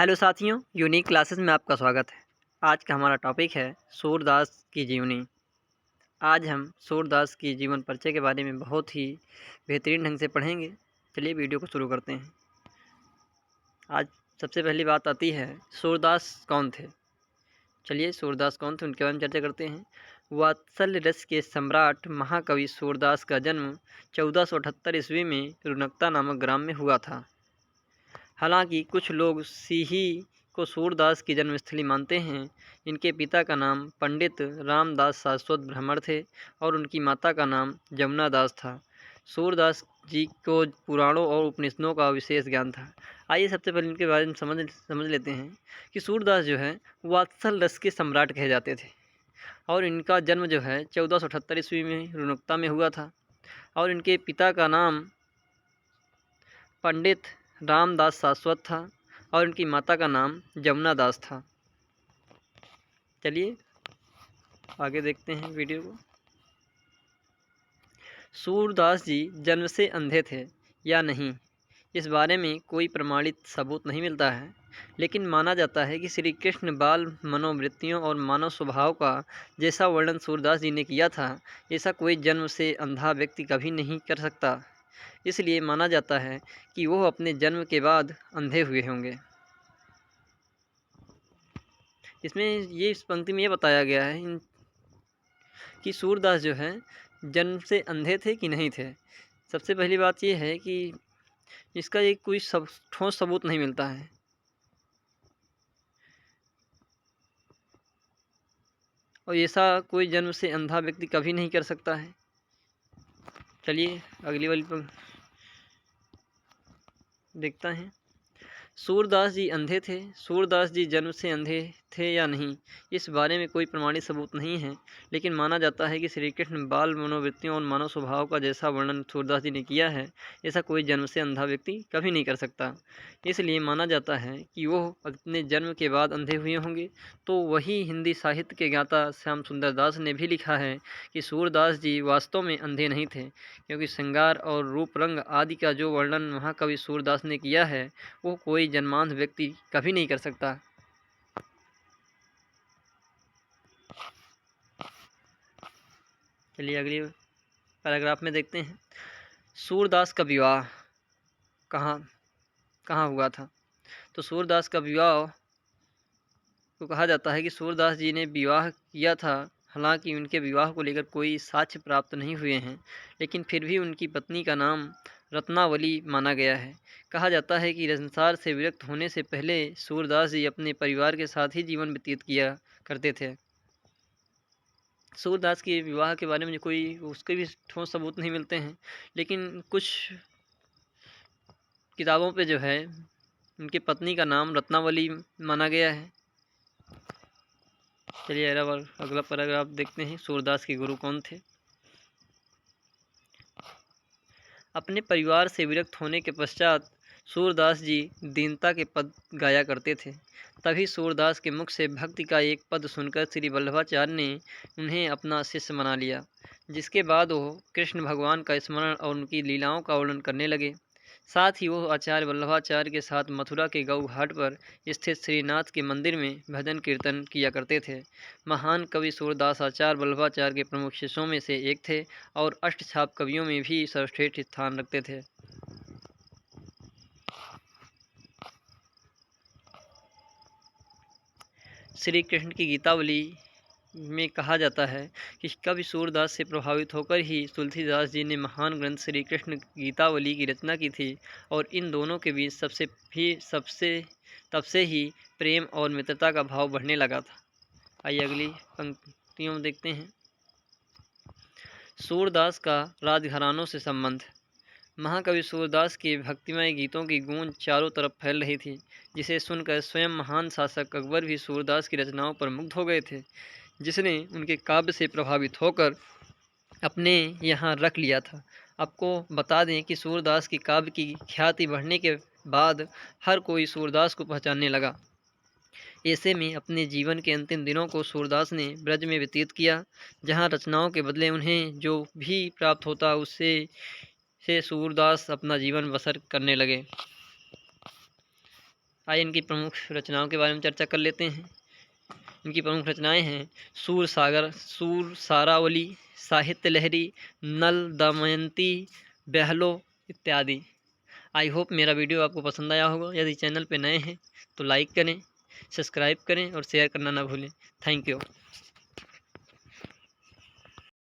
Hello साथियों, unique classes में आपका स्वागत है। आज का हमारा टॉपिक है सूरदास की जीवनी। आज हम सूरदास की जीवन परिचय के बारे में बहुत ही बेहतरीन ढंग से पढ़ेंगे। चलिए वीडियो को शुरू करते हैं। आज सबसे पहली बात आती है सूरदास कौन थे। चलिए सूरदास कौन थे उनके बारे में चर्चा करते हैं। वात्सल्य रस के सम्राट महाकवि सूरदास का जन्म 1478 ईस्वी में रुनकता नामक ग्राम में हुआ था। हालांकि कुछ लोग सीही को सूरदास की जन्मस्थली मानते हैं। इनके पिता का नाम पंडित रामदास सारस्वत ब्राह्मण थे और उनकी माता का नाम जमुना दास था। सूरदास जी को पुराणों और उपनिषदों का विशेष ज्ञान था। आइए सबसे पहले इनके बारे में समझ लेते हैं कि सूरदास जो है वात्सल रस के सम्राट कहे जाते थे और इनका जन्म जो है 1478 ईस्वी में रुनकता में हुआ था और इनके पिता का नाम पंडित रामदास सारस्वत था और उनकी माता का नाम जमुना दास था। चलिए आगे देखते हैं वीडियो को। सूरदास जी जन्म से अंधे थे या नहीं, इस बारे में कोई प्रमाणित सबूत नहीं मिलता है, लेकिन माना जाता है कि श्री कृष्ण बाल मनोवृत्तियों और मानव स्वभाव का जैसा वर्णन सूरदास जी ने किया था, ऐसा कोई जन्म से अंधा व्यक्ति कभी नहीं कर सकता। इसलिए माना जाता है कि वो अपने जन्म के बाद अंधे हुए होंगे। इसमें इस पंक्ति में ये बताया गया है कि सूरदास जो है जन्म से अंधे थे कि नहीं थे। सबसे पहली बात ये है कि इसका एक कोई ठोस सबूत नहीं मिलता है। और ऐसा कोई जन्म से अंधा व्यक्ति कभी नहीं कर सकता है। चलिए अगली वाली पर देखता है। सूरदास जी अंधे थे। सूरदास जी जन्म से अंधे थे या नहीं, इस बारे में कोई प्रमाणित सबूत नहीं है, लेकिन माना जाता है कि श्री कृष्ण बाल मनोवृत्तियों और मानव स्वभाव का जैसा वर्णन सूरदास जी ने किया है, ऐसा कोई जन्म से अंधा व्यक्ति कभी नहीं कर सकता। इसलिए माना जाता है कि वो अपने जन्म के बाद अंधे हुए होंगे। तो वही हिंदी साहित्य के ज्ञाता श्याम सुंदर दास ने भी लिखा है कि सूरदास जी वास्तव में अंधे नहीं थे, क्योंकि श्रृंगार और रूप रंग आदि का जो वर्णन महाकवि सूरदास ने किया है वो कोई जन्मांध व्यक्ति कभी नहीं कर सकता। चलिए अगली पैराग्राफ में देखते हैं। सूरदास का विवाह कहाँ कहाँ हुआ था। तो सूरदास का विवाह को कहा जाता है कि सूरदास जी ने विवाह किया था। हालांकि उनके विवाह को लेकर कोई साक्ष्य प्राप्त नहीं हुए हैं, लेकिन फिर भी उनकी पत्नी का नाम रत्नावली माना गया है। कहा जाता है कि संसार से विरक्त होने से पहले सूरदास जी अपने परिवार के साथ ही जीवन व्यतीत किया करते थे। सूरदास के विवाह के बारे में कोई उसके भी ठोस सबूत नहीं मिलते हैं, लेकिन कुछ किताबों पे जो है उनकी पत्नी का नाम रत्नावली माना गया है। चलिए अगला पैराग्राफ देखते हैं। सूरदास के गुरु कौन थे। अपने परिवार से विरक्त होने के पश्चात सूरदास जी दीनता के पद गाया करते थे। तभी सूरदास के मुख से भक्ति का एक पद सुनकर श्री वल्लभाचार्य ने उन्हें अपना शिष्य बना लिया, जिसके बाद वो कृष्ण भगवान का स्मरण और उनकी लीलाओं का वर्णन करने लगे। साथ ही वो आचार्य वल्लभाचार्य के साथ मथुरा के गऊ घाट पर स्थित श्रीनाथ के मंदिर में भजन कीर्तन किया करते थे। महान कवि सूरदास आचार्य वल्लभाचार्य के प्रमुख शिष्यों में से एक थे और अष्टछाप कवियों में भी सर्वश्रेष्ठ स्थान रखते थे। श्री कृष्ण की गीतावली में कहा जाता है कि कवि सूरदास से प्रभावित होकर ही तुलसीदास जी ने महान ग्रंथ श्री कृष्ण गीतावली की रचना की थी और इन दोनों के बीच तब से ही प्रेम और मित्रता का भाव बढ़ने लगा था। आइए अगली पंक्तियों में देखते हैं। सूरदास का राजघरानों से संबंध। महाकवि सूरदास के भक्तिमय गीतों की गूंज चारों तरफ फैल रही थी, जिसे सुनकर स्वयं महान शासक अकबर भी सूरदास की रचनाओं पर मुग्ध हो गए थे, जिसने उनके काव्य से प्रभावित होकर अपने यहाँ रख लिया था। आपको बता दें कि सूरदास की काव्य की ख्याति बढ़ने के बाद हर कोई सूरदास को पहचानने लगा। ऐसे में अपने जीवन के अंतिम दिनों को सूरदास ने ब्रज में व्यतीत किया, जहाँ रचनाओं के बदले उन्हें जो भी प्राप्त होता उससे सूरदास अपना जीवन बसर करने लगे। आइए इनकी प्रमुख रचनाओं के बारे में चर्चा कर लेते हैं। इनकी प्रमुख रचनाएं हैं सूर सागर, सूर सारावली, साहित्य लहरी, नल दमयंती, बहलो इत्यादि। आई होप मेरा वीडियो आपको पसंद आया होगा। यदि चैनल पे नए हैं तो लाइक करें, सब्सक्राइब करें और शेयर करना ना भूलें। Thank you.